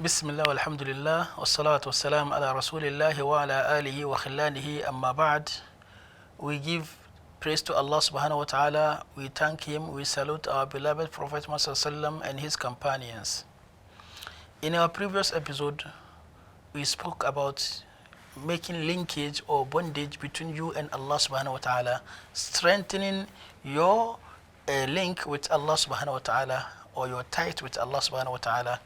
Bismillah walhamdulillah wassalatu wassalam ala rasulillah wa ala alihi wa khilanihi amma ba'd. We give praise to Allah subhanahu wa ta'ala. We thank him. We salute our beloved Prophet Muhammad sallam and his companions. In our previous episode, we spoke about making linkage or bondage between you and Allah subhanahu wa ta'ala, strengthening your link with Allah subhanahu wa ta'ala, or your tie with Allah subhanahu wa ta'ala.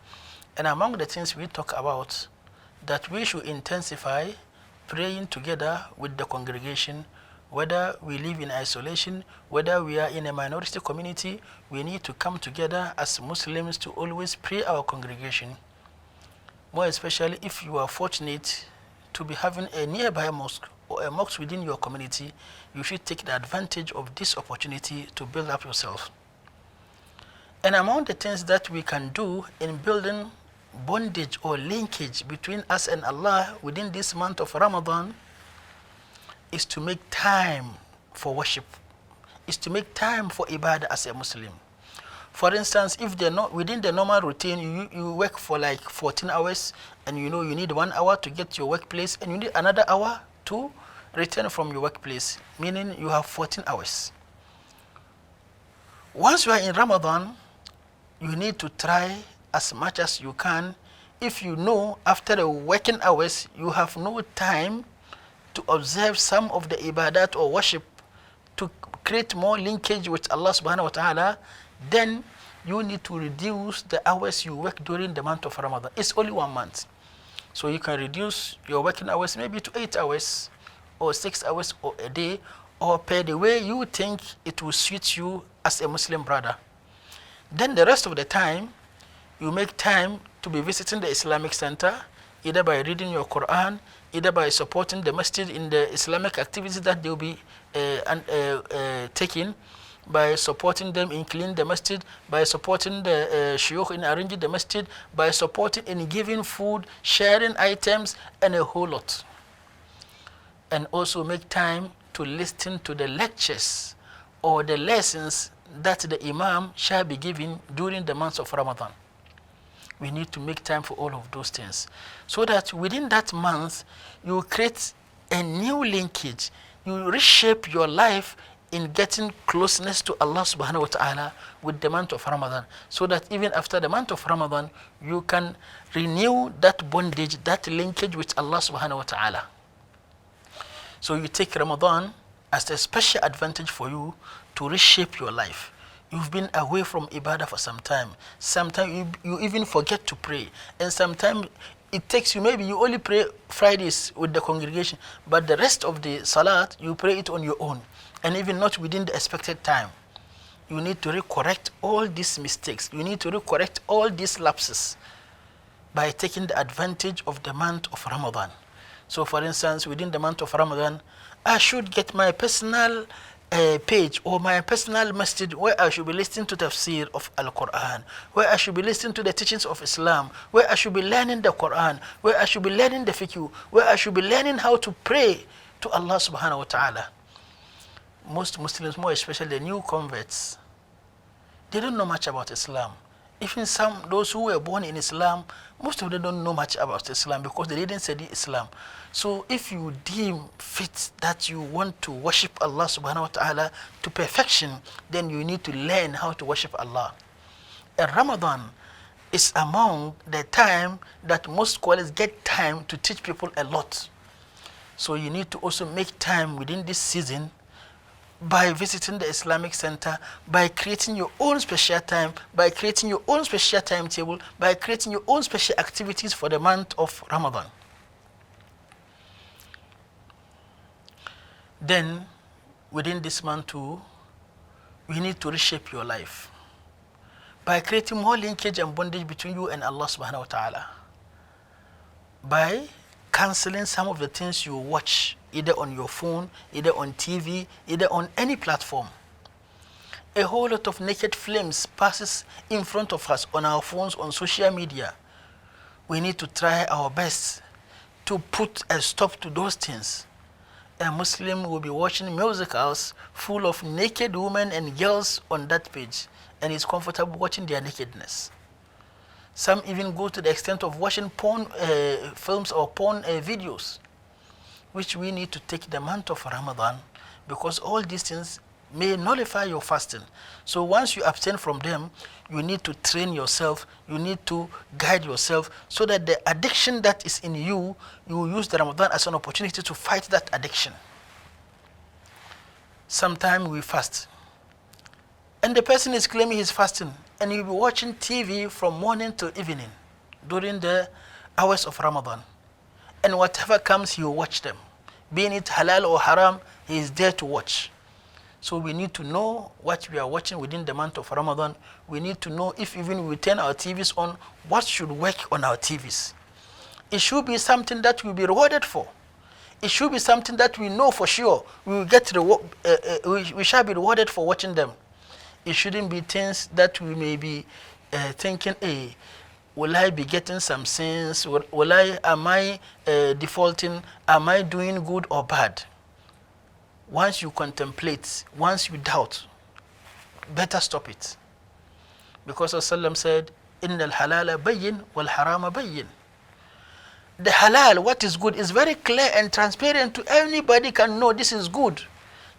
And among the things we talk about, that we should intensify praying together with the congregation, whether we live in isolation, whether we are in a minority community, we need to come together as Muslims to always pray our congregation. More especially if you are fortunate to be having a nearby mosque or a mosque within your community, you should take the advantage of this opportunity to build up yourself. And among the things that we can do in building bondage or linkage between us and Allah within this month of Ramadan is to make time for worship, is to make time for ibadah as a Muslim. For instance, if they're not within the normal routine, you work for like 14 hours and you know you need 1 hour to get to your workplace and you need another hour to return from your workplace, meaning you have 14 hours. Once you are in Ramadan, you need to try as much as you can. If you know after the working hours you have no time to observe some of the ibadat or worship to create more linkage with Allah subhanahu wa ta'ala, then you need to reduce the hours you work during the month of Ramadan. It's only 1 month. So you can reduce your working hours maybe to 8 hours or 6 hours or a day, or per the way you think it will suit you as a Muslim brother. Then the rest of the time, you make time to be visiting the Islamic Center, either by reading your Quran, either by supporting the masjid in the Islamic activities that they will be taking, by supporting them in cleaning the masjid, by supporting the shuyukh in arranging the masjid, by supporting in giving food, sharing items, and a whole lot. And also make time to listen to the lectures or the lessons that the Imam shall be giving during the months of Ramadan. We need to make time for all of those things, so that within that month you create a new linkage, you reshape your life in getting closeness to Allah subhanahu wa ta'ala with the month of Ramadan, so that even after the month of Ramadan you can renew that bondage, that linkage with Allah subhanahu wa ta'ala. So you take Ramadan as a special advantage for you to reshape your life. You've been away from ibadah for some time. Sometimes you even forget to pray. And sometimes it takes you, maybe you only pray Fridays with the congregation, but the rest of the salat, you pray it on your own, and even not within the expected time. You need to correct all these mistakes. You need to correct all these lapses by taking the advantage of the month of Ramadan. So for instance, within the month of Ramadan, I should get my personal page or my personal masjid where I should be listening to tafsir of Al-Quran, where I should be listening to the teachings of Islam, where I should be learning the Quran, where I should be learning the fiqh, where I should be learning how to pray to Allah subhanahu wa ta'ala. Most Muslims, more especially the new converts, they don't know much about Islam. Even those who were born in Islam, most of them don't know much about Islam because they didn't study Islam. So if you deem fit that you want to worship Allah subhanahu wa ta'ala to perfection, then you need to learn how to worship Allah. And Ramadan is among the time that most scholars get time to teach people a lot. So you need to also make time within this season by visiting the Islamic Center, by creating your own special time, by creating your own special timetable, by creating your own special activities for the month of Ramadan. Then, within this month too, you need to reshape your life by creating more linkage and bondage between you and Allah subhanahu wa ta'ala, by canceling some of the things you watch, either on your phone, either on TV, either on any platform. A whole lot of naked flames passes in front of us on our phones, on social media. We need to try our best to put a stop to those things. A Muslim will be watching musicals full of naked women and girls on that page, and is comfortable watching their nakedness. Some even go to the extent of watching porn films or porn videos, which we need to take the month of Ramadan, because all these things may nullify your fasting. So once you abstain from them, you need to train yourself, you need to guide yourself, so that the addiction that is in you, you will use the Ramadan as an opportunity to fight that addiction. Sometimes we fast, and the person is claiming he's fasting, and you'll be watching TV from morning to evening during the hours of Ramadan. And whatever comes, he will watch them. Being it halal or haram, he is there to watch. So we need to know what we are watching within the month of Ramadan. We need to know, if even we turn our TVs on, what should work on our TVs. It should be something that we'll be rewarded for. It should be something that we know for sure we will get we shall be rewarded for watching them. It shouldn't be things that we may be thinking, hey, will I be getting some sins? Am I defaulting? Am I doing good or bad? Once you contemplate, once you doubt, better stop it. Because Rasulullah said, Inna al-halala bayyin wal-harama bayyin. The halal, what is good, is very clear and transparent to anybody can know this is good.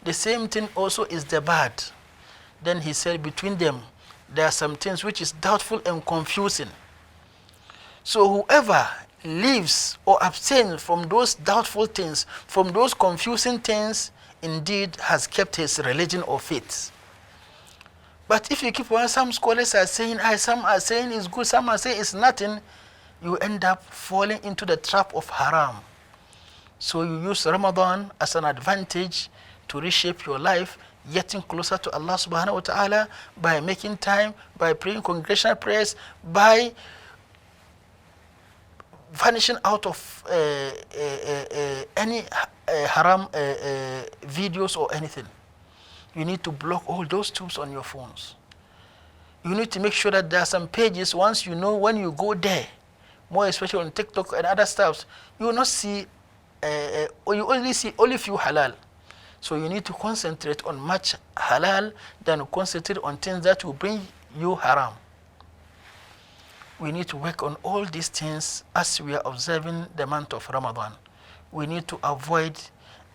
The same thing also is the bad. Then he said, between them, there are some things which is doubtful and confusing. So whoever lives or abstains from those doubtful things, from those confusing things, indeed has kept his religion or faith. But if you keep on, some scholars are saying, some are saying it's good, some are saying it's nothing, you end up falling into the trap of haram. So you use Ramadan as an advantage to reshape your life, getting closer to Allah subhanahu wa ta'ala by making time, by praying congregational prayers, by vanishing out of any haram videos or anything. You need to block all those tubes on your phones. You need to make sure that there are some pages, once you know when you go there, more especially on TikTok and other stuff, you will not see, or you only see only few halal. So you need to concentrate on much halal than concentrate on things that will bring you haram. We need to work on all these things as we are observing the month of Ramadan. We need to avoid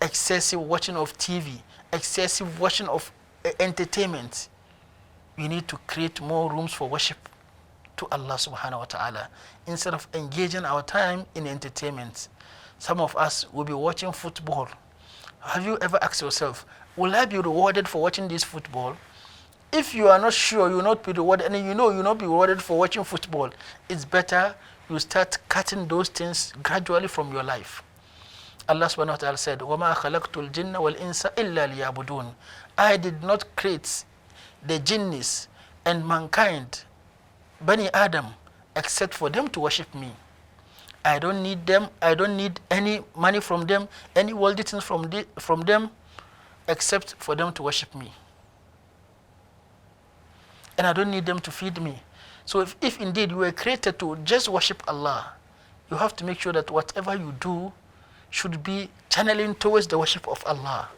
excessive watching of TV, excessive watching of entertainment. We need to create more rooms for worship to Allah subhanahu wa ta'ala instead of engaging our time in entertainment. Some of us will be watching football. Have you ever asked yourself, will I be rewarded for watching this football? If you are not sure you will not be rewarded, and you know you will not be rewarded for watching football, it's better you start cutting those things gradually from your life. Allah subhanahu wa ta'ala said, وَمَا خَلَقْتُ الْجِنَّ وَالْإِنسَ إِلَّا لِيَعْبُدُونَ. I did not create the jinnis and mankind, Bani Adam, except for them to worship me. I don't need them. I don't need any money from them, any worldly things from them, except for them to worship me. And I don't need them to feed me. So if indeed you were created to just worship Allah, you have to make sure that whatever you do should be channeling towards the worship of Allah.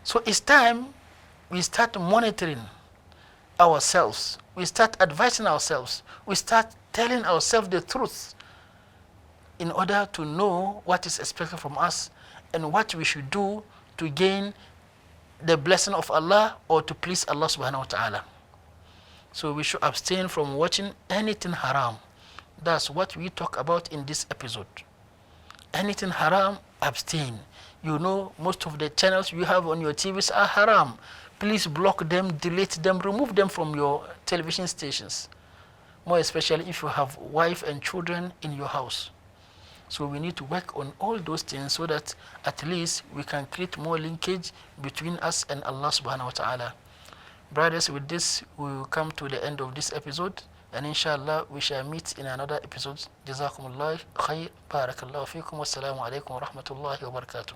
So it's time we start monitoring ourselves. We start advising ourselves. We start telling ourselves the truth in order to know what is expected from us and what we should do to gain the blessing of Allah or to please Allah subhanahu wa ta'ala. So we should abstain from watching anything haram. That's what we talk about in this episode. Anything haram, abstain. You know most of the channels you have on your TVs are haram. Please block them, delete them, remove them from your television stations. More especially if you have wife and children in your house. So we need to work on all those things so that at least we can create more linkage between us and Allah subhanahu wa ta'ala. Brothers, with this we will come to the end of this episode, and inshallah we shall meet in another episode. Jazakumullah khair, barakallahu fikum, wassalamu alaikum wa rahmatullahi wa barakatuh.